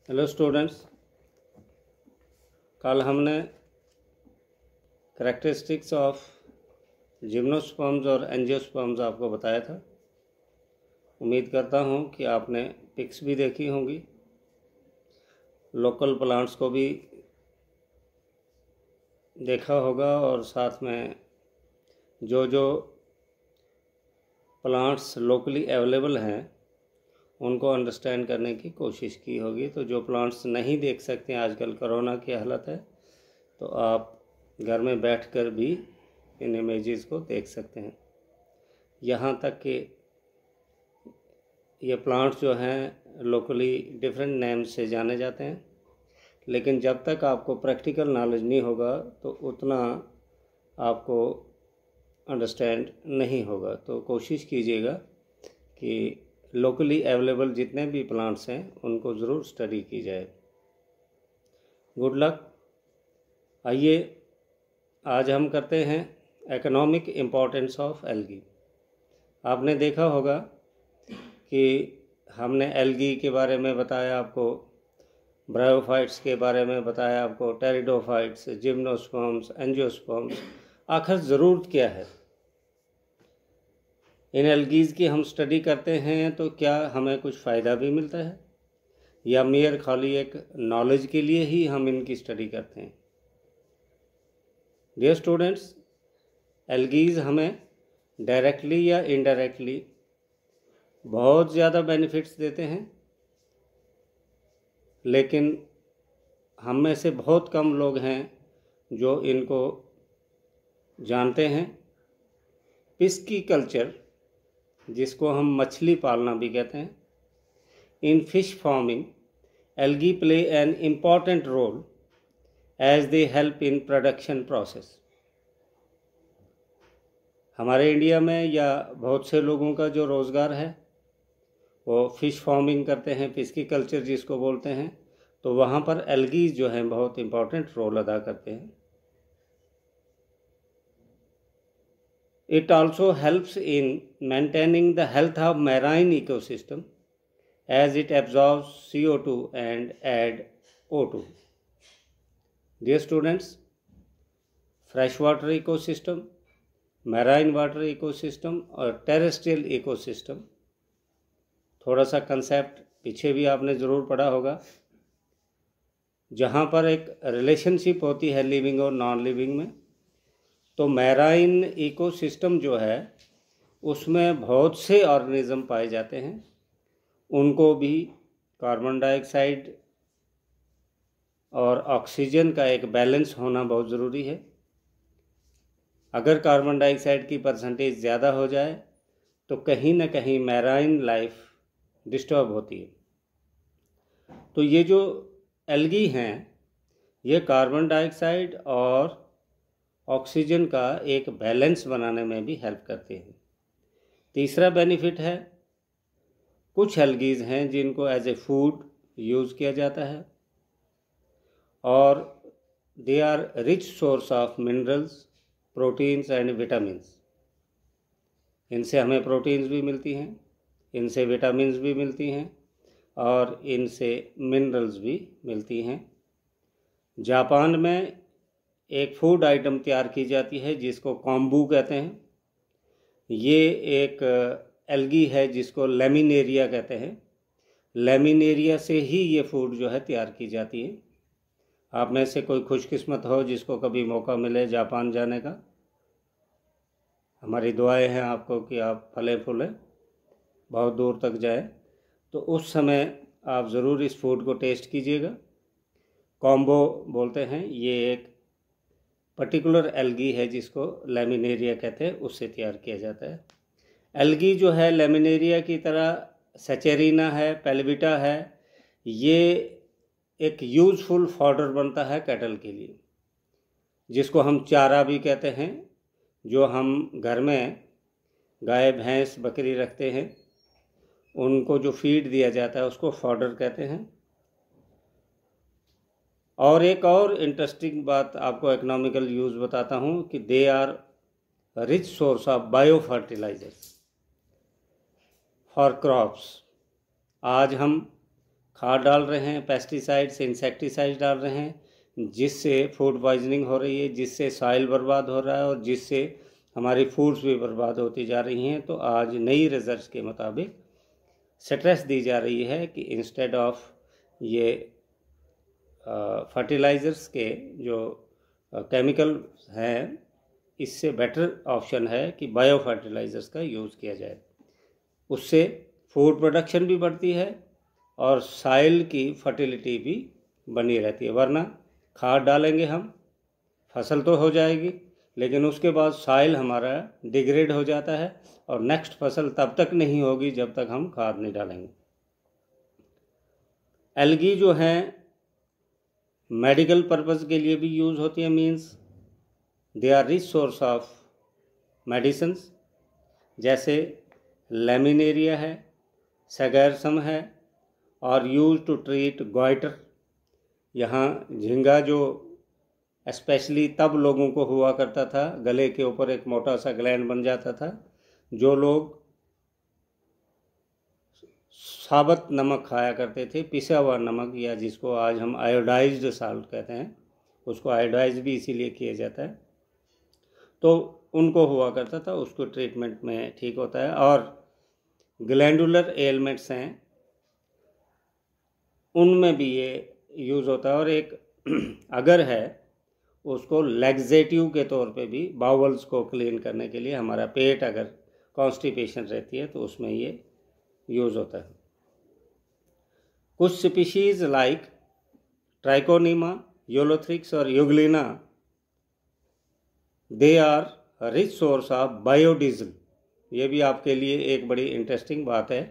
Hello students, कल हमने characteristics of gymnosperms और एंजियोस्पर्म्स आपको बताया था। उम्मीद करता हूँ कि आपने पिक्स भी देखी होंगी, लोकल प्लांट्स को भी देखा होगा और साथ में जो प्लांट्स लोकली अवेलेबल हैं उनको अंडरस्टैंड करने की कोशिश की होगी। तो जो प्लांट्स नहीं देख सकते हैं, आजकल कोरोना की हालत है, तो आप घर में बैठकर भी इन इमेजेस को देख सकते हैं। यहाँ तक कि ये प्लांट्स जो हैं लोकली डिफरेंट नेम से जाने जाते हैं, लेकिन जब तक आपको प्रैक्टिकल नॉलेज नहीं होगा तो उतना आपको अंडरस्टैंड नहीं होगा। तो कोशिश कीजिएगा कि लोकली अवेलेबल जितने भी प्लांट्स हैं उनको ज़रूर स्टडी की जाए। Good luck. आइए आज हम करते हैं इकोनॉमिक इम्पोर्टेंस ऑफ एल्गी। आपने देखा होगा कि हमने एल्गी के बारे में बताया, आपको ब्रायोफाइट्स के बारे में बताया, आपको टेरिडोफाइट्स, जिम्नोस्पर्म्स, एंजियोस्पर्म्स। आखिर ज़रूरत क्या है? इन एल्गीज़ की हम स्टडी करते हैं तो क्या हमें कुछ फ़ायदा भी मिलता है या मेयर खाली एक नॉलेज के लिए ही हम इनकी स्टडी करते हैं? डियर स्टूडेंट्स, एल्गीज़ हमें डायरेक्टली या इनडायरेक्टली बहुत ज़्यादा बेनिफिट्स देते हैं, लेकिन हम में से बहुत कम लोग हैं जो इनको जानते हैं। पिस्कीकल्चर, जिसको हम मछली पालना भी कहते हैं, in fish farming algae play an important role as they help in production process. हमारे इंडिया में या बहुत से लोगों का जो रोज़गार है वो फ़िश फार्मिंग करते हैं, पिस्कीकल्चर जिसको बोलते हैं, तो वहाँ पर एल्गीज जो हैं बहुत इम्पॉर्टेंट रोल अदा करते हैं। It also helps in maintaining the health of marine ecosystem as it absorbs CO2 and add O2. Dear students, freshwater ecosystem, marine water ecosystem और terrestrial ecosystem, थोड़ा सा कंसेप्ट पीछे भी आपने ज़रूर पढ़ा होगा, जहाँ पर एक रिलेशनशिप होती है लिविंग और नॉन लिविंग में। तो मैराइन इकोसिस्टम जो है उसमें बहुत से ऑर्गेनिज्म पाए जाते हैं, उनको भी कार्बन डाइऑक्साइड और ऑक्सीजन का एक बैलेंस होना बहुत ज़रूरी है। अगर कार्बन डाइऑक्साइड की परसेंटेज ज़्यादा हो जाए तो कहीं ना कहीं मैराइन लाइफ डिस्टर्ब होती है। तो ये जो एल्गी हैं ये कार्बन डाइऑक्साइड और ऑक्सीजन का एक बैलेंस बनाने में भी हेल्प करते हैं। तीसरा बेनिफिट है, कुछ एल्गीज़ हैं जिनको एज ए फूड यूज़ किया जाता है और they are rich source of minerals, proteins and vitamins. इनसे हमें प्रोटीन्स भी मिलती हैं, इनसे विटामिन्स भी मिलती हैं और इनसे मिनरल्स भी मिलती हैं। जापान में एक फूड आइटम तैयार की जाती है जिसको कॉम्बू कहते हैं। ये एक एल्गी है जिसको लेमिनेरिया कहते हैं। लेमिनेरिया से ही ये फूड जो है तैयार की जाती है। आप में से कोई खुशकिस्मत हो जिसको कभी मौका मिले जापान जाने का, हमारी दुआएं हैं आपको कि आप फले फूले बहुत दूर तक जाए, तो उस समय आप ज़रूर इस फूड को टेस्ट कीजिएगा। कॉम्बो बोलते हैं, ये एक पर्टिकुलर एल्गी है जिसको लेमिनेरिया कहते हैं, उससे तैयार किया जाता है। एल्गी जो है लेमिनेरिया की तरह सेचेरिना है, पेलविटा है, ये एक यूज़फुल फॉडर बनता है कैटल के लिए, जिसको हम चारा भी कहते हैं। जो हम घर में गाय भैंस बकरी रखते हैं उनको जो फीड दिया जाता है उसको फॉडर कहते हैं। और एक और इंटरेस्टिंग बात आपको इकोनॉमिकल यूज़ बताता हूँ कि they are rich source of bio fertilizers for crops. आज हम खाद डाल रहे हैं, पेस्टिसाइड्स, इंसेक्टिसाइड्स डाल रहे हैं, जिससे फूड पॉइजनिंग हो रही है, जिससे सॉइल बर्बाद हो रहा है और जिससे हमारी फूड्स भी बर्बाद होती जा रही हैं। तो आज नई रिसर्च के मुताबिक स्ट्रेस दी जा रही है कि इंस्टेड ऑफ ये फर्टिलाइज़र्स के जो केमिकल हैं, इससे बेटर ऑप्शन है कि बायो फर्टिलाइज़र्स का यूज़ किया जाए। उससे फूड प्रोडक्शन भी बढ़ती है और सॉइल की फर्टिलिटी भी बनी रहती है। वरना खाद डालेंगे हम, फसल तो हो जाएगी, लेकिन उसके बाद सॉइल हमारा डिग्रेड हो जाता है और नेक्स्ट फसल तब तक नहीं होगी जब तक हम खाद नहीं डालेंगे। एल्गी जो हैं मेडिकल पर्पज़ के लिए भी यूज़ होती है, means they are rich source of medicines, जैसे लेमिनेरिया है, सगैरसम है और यूज टू ट्रीट गॉइटर। यहाँ झींगा जो स्पेशली तब लोगों को हुआ करता था, गले के ऊपर एक मोटा सा ग्लैंड बन जाता था। जो लोग साबुत नमक खाया करते थे, पिसा हुआ नमक, या जिसको आज हम आयोडाइज्ड साल्ट कहते हैं, उसको आयोडाइज भी इसीलिए किया जाता है, तो उनको हुआ करता था, उसको ट्रीटमेंट में ठीक होता है। और ग्लैंडुलर एलिमेंट्स हैं, उनमें भी ये यूज़ होता है। और एक अगर है उसको लैक्सेटिव के तौर पे भी, बाउल्स को क्लीन करने के लिए, हमारा पेट अगर कॉन्स्टिपेशन रहती है तो उसमें ये यूज़ होता है। कुछ स्पीशीज़ लाइक ट्राइकोनीमा, योलोथ्रिक्स और euglena, they are rich source of biodiesel. ये भी आपके लिए एक बड़ी इंटरेस्टिंग बात है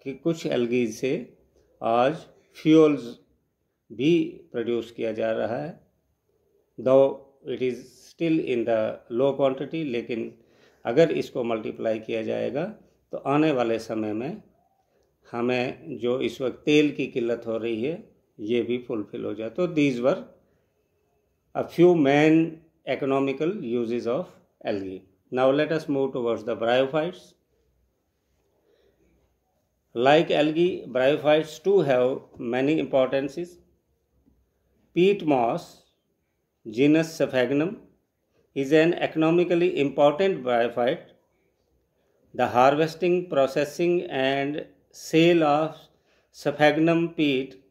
कि कुछ एल्गीज से आज फ्यूल्स भी प्रोड्यूस किया जा रहा है, दो it is still in the low quantity, लेकिन अगर इसको मल्टीप्लाई किया जाएगा तो आने वाले समय में हमें जो इस वक्त तेल की किल्लत हो रही है ये भी फुलफिल हो जाए। तो these were a few main economical uses of algae. Now let us move towards the bryophytes. Like algae, bryophytes too have many importances. Peat moss, genus Sphagnum, is an economically important bryophyte. The harvesting, processing and sale of Sphagnum peat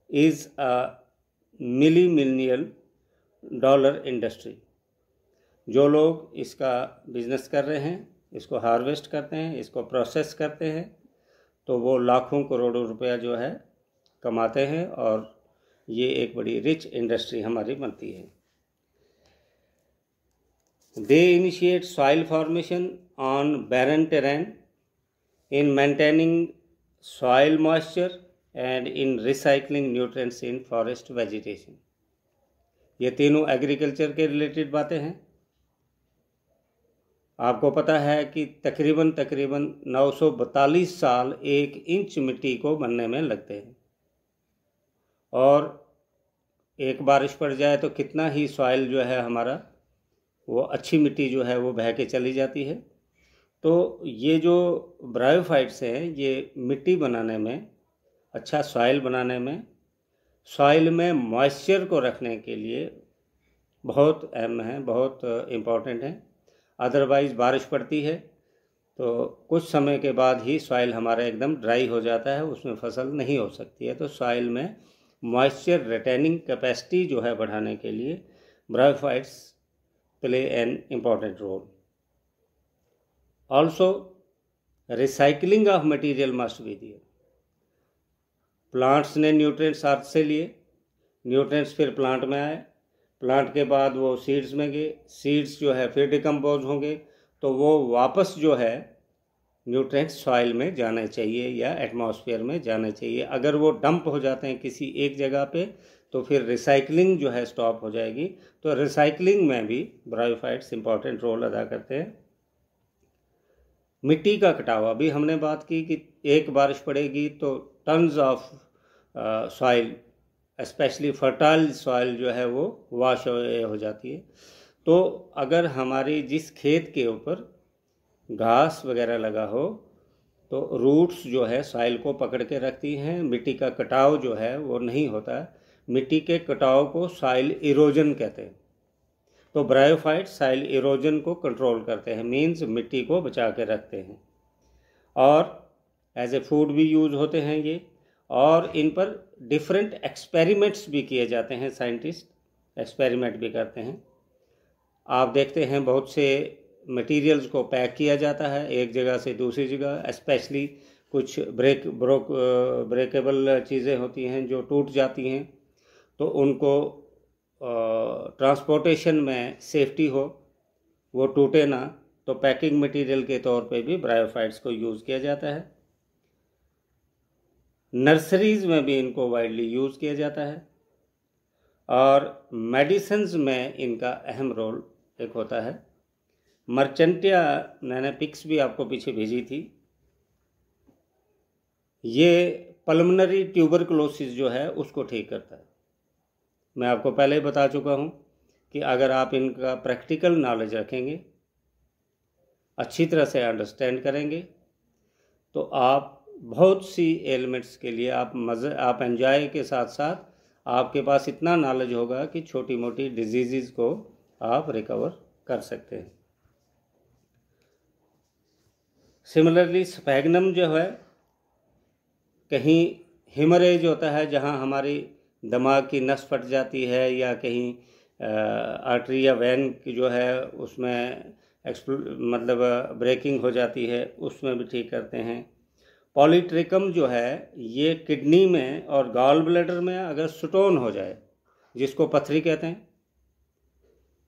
is a $1 million industry. जो लोग इसका business कर रहे हैं, इसको harvest करते हैं, इसको प्रोसेस करते हैं, तो वो लाखों करोड़ों रुपया जो है कमाते हैं और ये एक बड़ी रिच इंडस्ट्री हमारी बनती है। They initiate soil formation on barren terrain, in maintaining soil moisture and in recycling nutrients in forest vegetation. ये तीनों एग्रीकल्चर के रिलेटेड बातें हैं। आपको पता है कि तकरीबन 942 साल 1 इंच मिट्टी को बनने में लगते हैं, और एक बारिश पड़ जाए तो कितना ही सॉइल जो है हमारा, वो अच्छी मिट्टी जो है वो बह के चली जाती है। तो ये जो ब्रायोफाइट्स हैं, ये मिट्टी बनाने में, अच्छा सॉइल बनाने में, सॉइल में मॉइस्चर को रखने के लिए बहुत अहम है, बहुत इम्पॉर्टेंट है। अदरवाइज़ बारिश पड़ती है तो कुछ समय के बाद ही सॉइल हमारा एकदम ड्राई हो जाता है, उसमें फसल नहीं हो सकती है। तो सॉइल में मॉइस्चर रिटेनिंग कैपेसिटी जो है बढ़ाने के लिए bryophytes play an important role. Also recycling of material must be there. Plants ने न्यूट्रिएंट्स अर्थ से लिए, न्यूट्रिएंट्स फिर प्लांट में आए, प्लांट के बाद वो सीड्स में गए, सीड्स जो है फिर डिकम्पोज होंगे, तो वो वापस जो है न्यूट्रिएंट्स सॉइल में जाने चाहिए या एटमॉस्फेयर में जाने चाहिए। अगर वो डंप हो जाते हैं किसी एक जगह पे तो फिर रिसाइकलिंग जो है स्टॉप हो जाएगी। तो रिसाइकलिंग में भी ब्रायोफाइट्स इंपॉर्टेंट रोल अदा करते हैं। मिट्टी का कटाव, अभी हमने बात की कि एक बारिश पड़ेगी तो tons of soil, specially fertile soil जो है वो वॉश हो जाती है। तो अगर हमारी जिस खेत के ऊपर घास वगैरह लगा हो तो रूट्स जो है सॉइल को पकड़ के रखती हैं, मिट्टी का कटाव जो है वो नहीं होता। मिट्टी के कटाव को सॉइल इरोजन कहते हैं। तो ब्रायोफाइट्स सॉइल इरोजन को कंट्रोल करते हैं, मीन्स मिट्टी को बचा के रखते हैं। और एज ए फूड भी यूज़ होते हैं ये, और इन पर डिफरेंट एक्सपेरिमेंट्स भी किए जाते हैं, साइंटिस्ट एक्सपेरिमेंट भी करते हैं। आप देखते हैं बहुत से मटेरियल्स को पैक किया जाता है एक जगह से दूसरी जगह, स्पेशली कुछ ब्रेकेबल चीज़ें होती हैं जो टूट जाती हैं, तो उनको ट्रांसपोर्टेशन में सेफ्टी हो, वो टूटे ना, तो पैकिंग मटेरियल के तौर पे भी ब्रायोफाइट्स को यूज़ किया जाता है। नर्सरीज़ में भी इनको वाइडली यूज़ किया जाता है, और मेडिसिन्स में इनका अहम रोल एक होता है। मर्चेंटिया, मैंने पिक्स भी आपको पीछे भेजी थी, ये पल्मोनरी ट्यूबरकुलोसिस जो है उसको ठीक करता है। मैं आपको पहले ही बता चुका हूँ कि अगर आप इनका प्रैक्टिकल नॉलेज रखेंगे, अच्छी तरह से अंडरस्टैंड करेंगे, तो आप बहुत सी एलिमेंट्स के लिए आप एंजॉय के साथ साथ आपके पास इतना नॉलेज होगा कि छोटी मोटी डिजीज़ को आप रिकवर कर सकते हैं। सिमिलरली स्फैग्नम जो है, कहीं हेमरेज होता है जहाँ हमारी दिमाग की नस फट जाती है, या कहीं आर्टरी या वैन की जो है उसमें मतलब ब्रेकिंग हो जाती है, उसमें भी ठीक करते हैं। पॉलीट्रिकम जो है ये किडनी में और गॉल ब्लैडर में अगर स्टोन हो जाए, जिसको पथरी कहते हैं,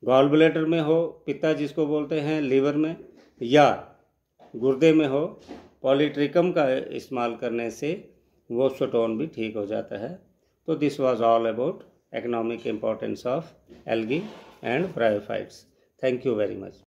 गॉल ब्लैडर में हो, पित्ता जिसको बोलते हैं लीवर में, या गुर्दे में हो, पॉलीट्रिकम का इस्तेमाल करने से वो स्टोन भी ठीक हो जाता है। तो this was all about economic importance of algae and bryophytes. Thank you very much.